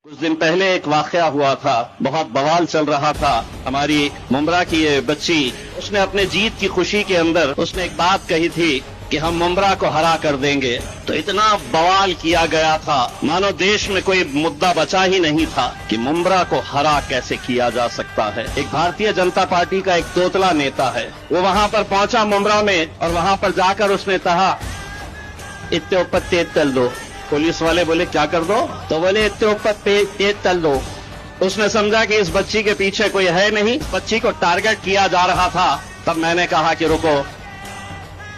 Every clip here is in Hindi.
कुछ दिन पहले एक वाकया हुआ था, बहुत बवाल चल रहा था। हमारी मुमरा की ये बच्ची, उसने अपने जीत की खुशी के अंदर उसने एक बात कही थी कि हम मुमरा को हरा कर देंगे। तो इतना बवाल किया गया था मानो देश में कोई मुद्दा बचा ही नहीं था कि मुमरा को हरा कैसे किया जा सकता है। एक भारतीय जनता पार्टी का एक तोतला नेता है, वो वहां पर पहुंचा मुमरा में और वहां पर जाकर उसने कहा इतने ऊपर तेज तल दो। पुलिस वाले बोले क्या कर दो? तो बोले इतने ऊपर तेज तल दो। उसने समझा कि इस बच्ची के पीछे कोई है नहीं, बच्ची को टारगेट किया जा रहा था। तब मैंने कहा कि रुको,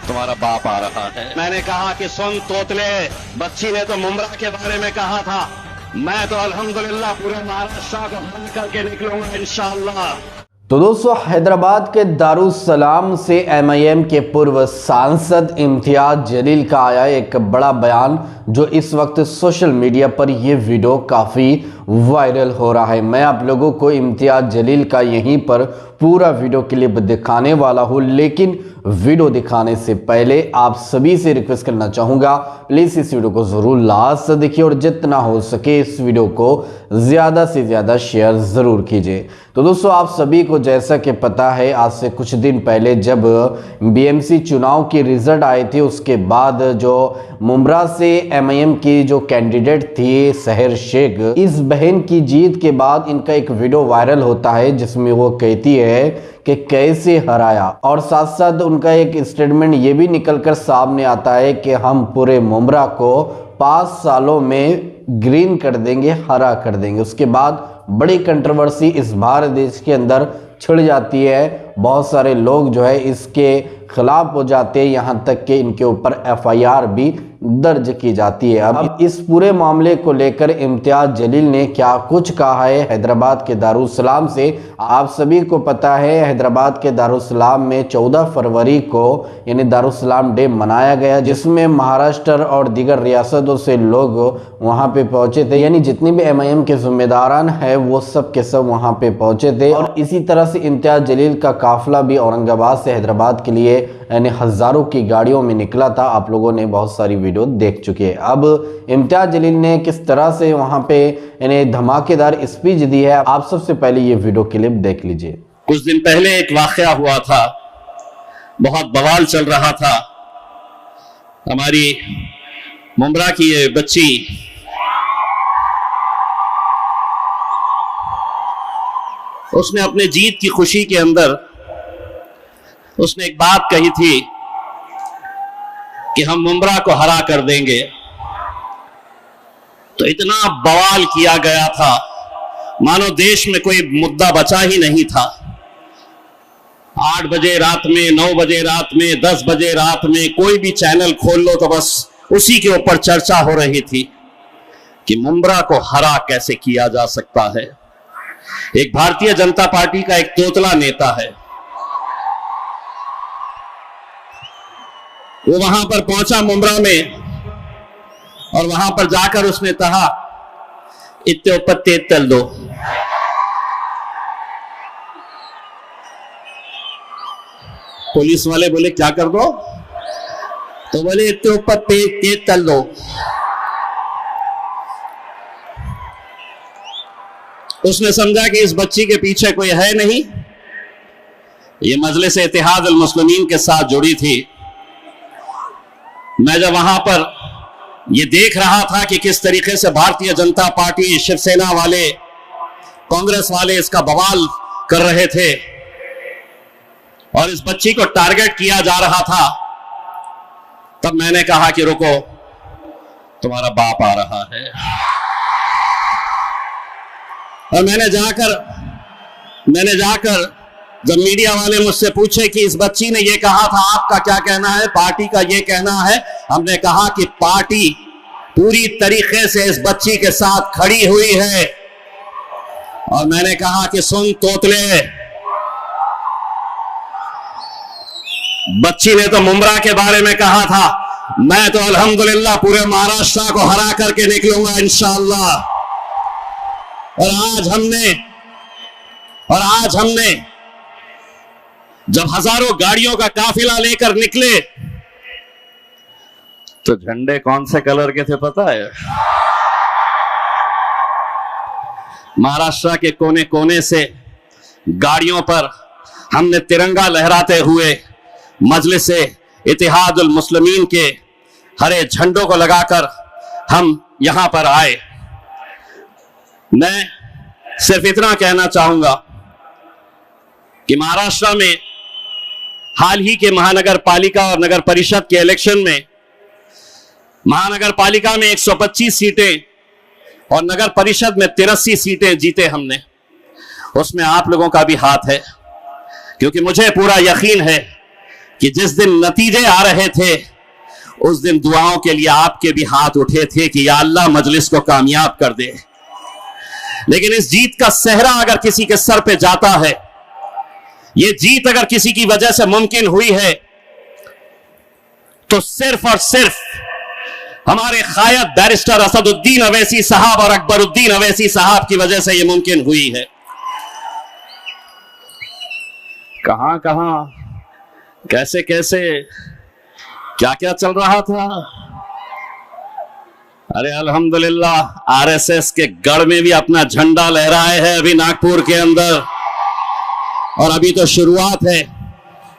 तुम्हारा बाप आ रहा है। मैंने कहा कि सुन तोतले, बच्ची ने तो मुमरा के बारे में कहा था, मैं तो अल्हम्दुलिल्लाह पूरे महाराष्ट्र को हल करके निकलूंगा इंशाअल्लाह। तो दोस्तों, हैदराबाद के दारुसलाम से एमआईएम के पूर्व सांसद इम्तियाज जलील का आया एक बड़ा बयान, जो इस वक्त सोशल मीडिया पर ये वीडियो काफ़ी वायरल हो रहा है। मैं आप लोगों को इम्तियाज जलील का यहीं पर पूरा वीडियो क्लिप दिखाने वाला हूँ, लेकिन वीडियो दिखाने से पहले आप सभी से रिक्वेस्ट करना चाहूँगा, प्लीज़ इस वीडियो को ज़रूर लास्ट तक देखिए और जितना हो सके इस वीडियो को ज़्यादा से ज़्यादा शेयर ज़रूर कीजिए। तो दोस्तों, आप सभी को जैसा कि पता है, आज से कुछ दिन पहले जब बीएमसी चुनाव की रिजल्ट आए थे, उसके बाद जो मुमरा से एमआईएम की जो कैंडिडेट थी सहर शेख, इस बहन की जीत के बाद इनका एक वीडियो वायरल होता है जिसमें वो कहती है कि कैसे हराया, और साथ साथ उनका एक स्टेटमेंट ये भी निकलकर सामने आता है कि हम पूरे मुमरा को 5 सालों में ग्रीन कर देंगे, हरा कर देंगे। उसके बाद बड़ी कंट्रोवर्सी इस भारत देश के अंदर छिड़ जाती है, बहुत सारे लोग जो है इसके खिलाफ हो जाते हैं, यहाँ तक कि इनके ऊपर एफआईआर भी दर्ज की जाती है। अब इस पूरे मामले को लेकर इम्तियाज जलील ने क्या कुछ कहा है हैदराबाद के दारुसलाम से, आप सभी को पता है हैदराबाद के दारुसलाम में 14 फरवरी को यानी दारुसलाम डे मनाया गया, जिसमें महाराष्ट्र और दीगर रियासतों से लोग वहाँ पे पहुँचे थे, यानी जितनी भी एमआईएम के जिम्मेदारान हैं वो सब के सब वहाँ पे पहुँचे थे। और इसी तरह से इम्तियाज जलील का काफिला भी औरंगाबाद से हैदराबाद के लिए यानी हजारों की गाड़ियों में निकला था। आप लोगों ने बहुत सारी वीडियो देख चुके हैं। अब इम्तियाज जलील ने किस तरह से वहां पे यानी धमाकेदार स्पीच दी है, आप सबसे पहले ये वीडियो क्लिप देख लीजिए। कुछ दिन पहले एक वाकया हुआ था, बहुत बवाल चल रहा था। हमारी मुमरा की ये बच्ची, उसने अपने जीत की खुशी के अंदर उसने एक बात कही थी कि हम मुमरा को हरा कर देंगे। तो इतना बवाल किया गया था मानो देश में कोई मुद्दा बचा ही नहीं था। 8 बजे रात में, 9 बजे रात में, 10 बजे रात में कोई भी चैनल खोल लो तो बस उसी के ऊपर चर्चा हो रही थी कि मुमरा को हरा कैसे किया जा सकता है। एक भारतीय जनता पार्टी का एक तोतला नेता है, वो वहां पर पहुंचा मुमरा में और वहां पर जाकर उसने कहा इतने ऊपर तेज तल दो। पुलिस वाले बोले क्या कर दो? तो बोले इतने ऊपर तेज तल दो। उसने समझा कि इस बच्ची के पीछे कोई है नहीं, ये मजलिस इत्तेहाद अल मुस्लिमीन के साथ जुड़ी थी। मैं जब वहां पर ये देख रहा था कि किस तरीके से भारतीय जनता पार्टी, शिवसेना वाले, कांग्रेस वाले इसका बवाल कर रहे थे और इस बच्ची को टारगेट किया जा रहा था, तब मैंने कहा कि रुको, तुम्हारा बाप आ रहा है। और मैंने जाकर जब मीडिया वाले मुझसे पूछे कि इस बच्ची ने ये कहा था, आपका क्या कहना है, पार्टी का ये कहना है, हमने कहा कि पार्टी पूरी तरीके से इस बच्ची के साथ खड़ी हुई है। और मैंने कहा कि सुन तोतले, बच्ची ने तो मुमरा के बारे में कहा था, मैं तो अल्हम्दुलिल्लाह पूरे महाराष्ट्र को हरा करके निकलूंगा इंशाअल्लाह। और आज हमने जब हजारों गाड़ियों का काफिला लेकर निकले तो झंडे कौन से कलर के थे पता है? महाराष्ट्र के कोने कोने से गाड़ियों पर हमने तिरंगा लहराते हुए मजलिस इत्तेहादुल मुस्लिमीन के हरे झंडों को लगाकर हम यहां पर आए। मैं सिर्फ इतना कहना चाहूंगा कि महाराष्ट्र में हाल ही के महानगर पालिका और नगर परिषद के इलेक्शन में महानगर पालिका में 125 सीटें और नगर परिषद में 83 सीटें जीते हमने। उसमें आप लोगों का भी हाथ है, क्योंकि मुझे पूरा यकीन है कि जिस दिन नतीजे आ रहे थे उस दिन दुआओं के लिए आपके भी हाथ उठे थे कि या अल्लाह मजलिस को कामयाब कर दे। लेकिन इस जीत का सेहरा अगर किसी के सर पे जाता है, ये जीत अगर किसी की वजह से मुमकिन हुई है, तो सिर्फ और सिर्फ हमारे कायद बैरिस्टर असदुद्दीन अवैसी साहब और अकबरुद्दीन अवैसी साहब की वजह से यह मुमकिन हुई है। कहां कहां कैसे कैसे क्या क्या चल रहा था। अरे अल्हम्दुलिल्लाह आरएसएस के गढ़ में भी अपना झंडा लहराए है अभी नागपुर के अंदर, और अभी तो शुरुआत है।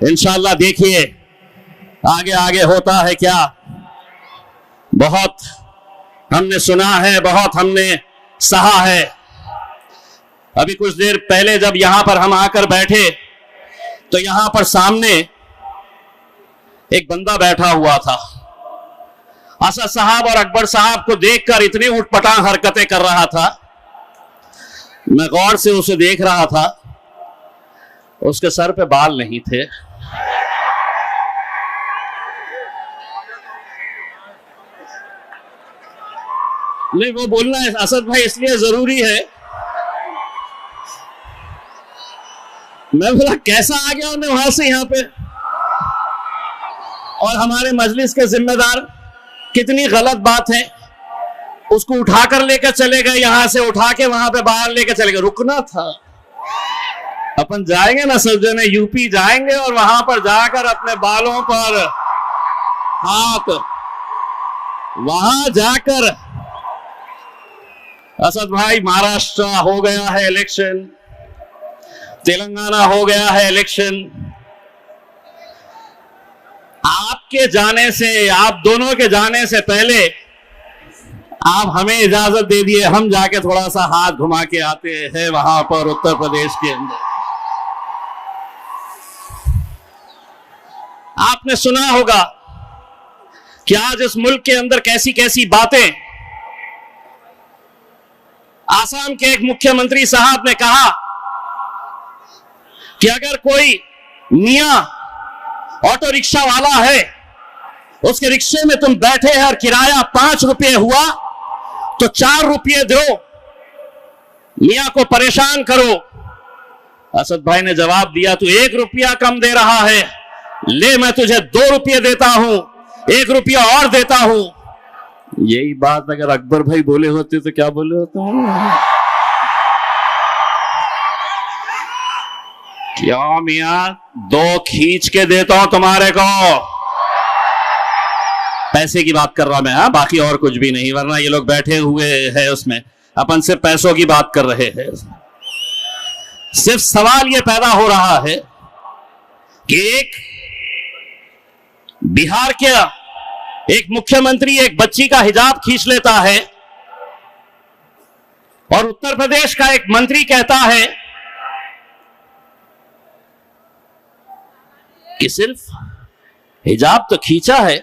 इंशाअल्लाह देखिए आगे आगे होता है क्या। बहुत हमने सुना है, बहुत हमने सहा है। अभी कुछ देर पहले जब यहां पर हम आकर बैठे तो यहां पर सामने एक बंदा बैठा हुआ था। असद साहब और अकबर साहब को देखकर इतनी उठपटांग हरकतें कर रहा था। मैं गौर से उसे देख रहा था, उसके सर पे बाल नहीं थे। नहीं, वो बोलना है असद भाई इसलिए जरूरी है। मैं बोला कैसा आ गया मैं वहां से यहां पे, और हमारे मजलिस के जिम्मेदार कितनी गलत बात है, उसको उठाकर लेकर चले गए, यहां से उठा के वहां पे बाहर लेकर चले गए। रुकना था, अपन जाएंगे ना सब जने यूपी जाएंगे और वहां पर जाकर अपने बालों पर हाथ, वहां जाकर असद भाई महाराष्ट्र हो गया है इलेक्शन, तेलंगाना हो गया है इलेक्शन। आपके जाने से, आप दोनों के जाने से पहले आप हमें इजाजत दे दिए, हम जाके थोड़ा सा हाथ घुमा के आते हैं वहां पर उत्तर प्रदेश के अंदर। आपने सुना होगा कि आज इस मुल्क के अंदर कैसी कैसी बातें। आसाम के एक मुख्यमंत्री साहब ने कहा कि अगर कोई मियां ऑटो रिक्शा वाला है, उसके रिक्शे में तुम बैठे हैं और किराया 5 रुपये हुआ तो 4 रुपये दो, मियां को परेशान करो। असद भाई ने जवाब दिया, तू 1 रुपया कम दे रहा है, ले मैं तुझे 2 रुपये देता हूं, 1 रुपया और देता हूं। यही बात अगर अकबर भाई बोले होते तो क्या बोले होते? क्या मियां 2 खींच के देता हूं तुम्हारे को। पैसे की बात कर रहा मैं, हाँ, बाकी और कुछ भी नहीं, वरना ये लोग बैठे हुए हैं उसमें अपन सिर्फ पैसों की बात कर रहे हैं। सिर्फ सवाल ये पैदा हो रहा है कि एक बिहार के एक मुख्यमंत्री एक बच्ची का हिजाब खींच लेता है और उत्तर प्रदेश का एक मंत्री कहता है कि सिर्फ हिजाब तो खींचा है,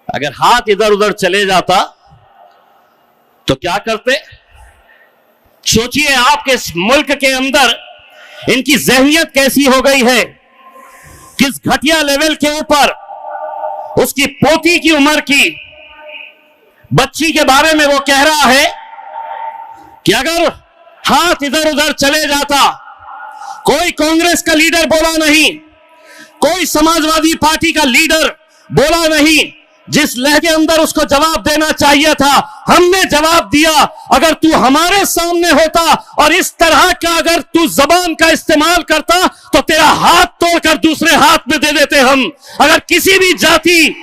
अगर हाथ इधर उधर चले जाता तो क्या करते। सोचिए आपके इस मुल्क के अंदर इनकी ज़हनियत कैसी हो गई है, किस घटिया लेवल के ऊपर उसकी पोती की उम्र की बच्ची के बारे में वो कह रहा है कि अगर हाथ इधर उधर चले जाता। कोई कांग्रेस का लीडर बोला नहीं, कोई समाजवादी पार्टी का लीडर बोला नहीं। जिस लहजे के अंदर उसको जवाब देना चाहिए था, हमने जवाब दिया। अगर तू हमारे सामने होता और इस तरह का अगर तू जबान का इस्तेमाल करता तो तेरा हाथ तोड़कर दूसरे हाथ में दे देते हम। अगर किसी भी जाति,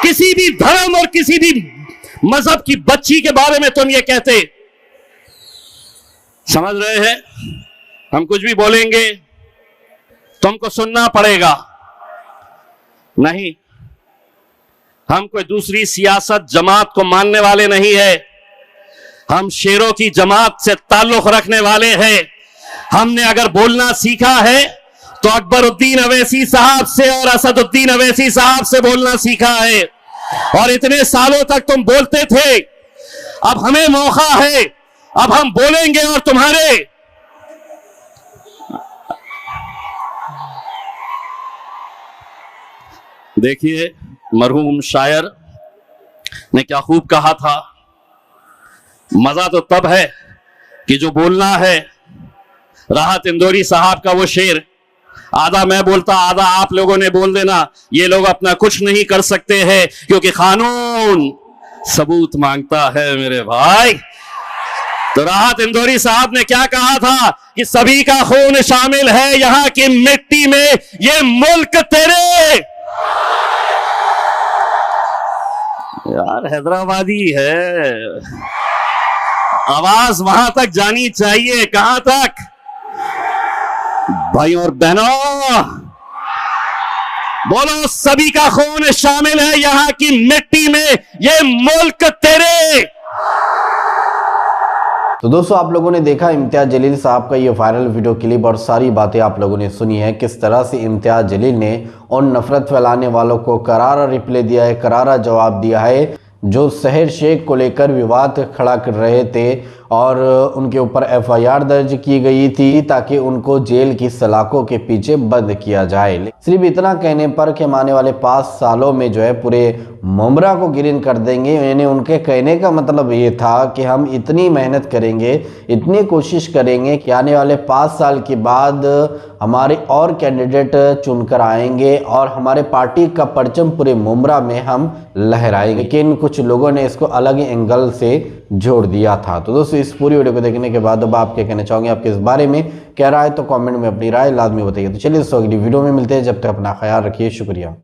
किसी भी धर्म और किसी भी मजहब की बच्ची के बारे में तुम ये कहते समझ रहे हैं? हम कुछ भी बोलेंगे तुमको सुनना पड़ेगा। नहीं, हम कोई दूसरी सियासत जमात को मानने वाले नहीं है। हम शेरों की जमात से ताल्लुक रखने वाले हैं। हमने अगर बोलना सीखा है तो अकबरुद्दीन अवैसी साहब से और असदुद्दीन अवैसी साहब से बोलना सीखा है। और इतने सालों तक तुम बोलते थे, अब हमें मौका है, अब हम बोलेंगे। और तुम्हारे देखिए, मरहूम शायर ने क्या खूब कहा था, मजा तो तब है कि जो बोलना है। राहत इंदौरी साहब का वो शेर, आधा मैं बोलता आधा आप लोगों ने बोल देना। ये लोग अपना कुछ नहीं कर सकते हैं क्योंकि कानून सबूत मांगता है मेरे भाई। तो राहत इंदौरी साहब ने क्या कहा था कि सभी का खून शामिल है यहां की मिट्टी में, ये मुल्क तेरे। यार हैदराबादी है, आवाज वहां तक जानी चाहिए। कहां तक? भाई और बहनों बोलो, सभी का खून शामिल है यहां की मिट्टी में, ये मुल्क तेरे। तो दोस्तों, आप लोगों ने देखा इम्तियाज जलील साहब का ये वायरल वीडियो क्लिप और सारी बातें आप लोगों ने सुनी है, किस तरह से इम्तियाज जलील ने उन नफरत फैलाने वालों को करारा रिप्लाई दिया है, करारा जवाब दिया है जो सहर शेख को लेकर विवाद खड़ा कर रहे थे और उनके ऊपर एफआईआर दर्ज की गई थी ताकि उनको जेल की सलाखों के पीछे बंद किया जाए। सिर्फ इतना कहने पर कि हम आने वाले 5 सालों में जो है पूरे मुमरा को ग्रीन कर देंगे, यानी उनके कहने का मतलब ये था कि हम इतनी मेहनत करेंगे, इतनी कोशिश करेंगे कि आने वाले 5 साल के बाद हमारे और कैंडिडेट चुनकर आएंगे और हमारे पार्टी का परचम पूरे मुमरा में हम लहराएंगे। लेकिन कुछ लोगों ने इसको अलग एंगल से जोड़ दिया था। तो दोस्तों, इस पूरी वीडियो को देखने के बाद अब आप क्या कहना चाहोगे, आपके इस बारे में क्या राय, तो कमेंट में अपनी राय लाजमी बताइए। तो चलिए दोस्तों, अगली वीडियो में मिलते हैं, जब तक अपना ख्याल रखिए, शुक्रिया।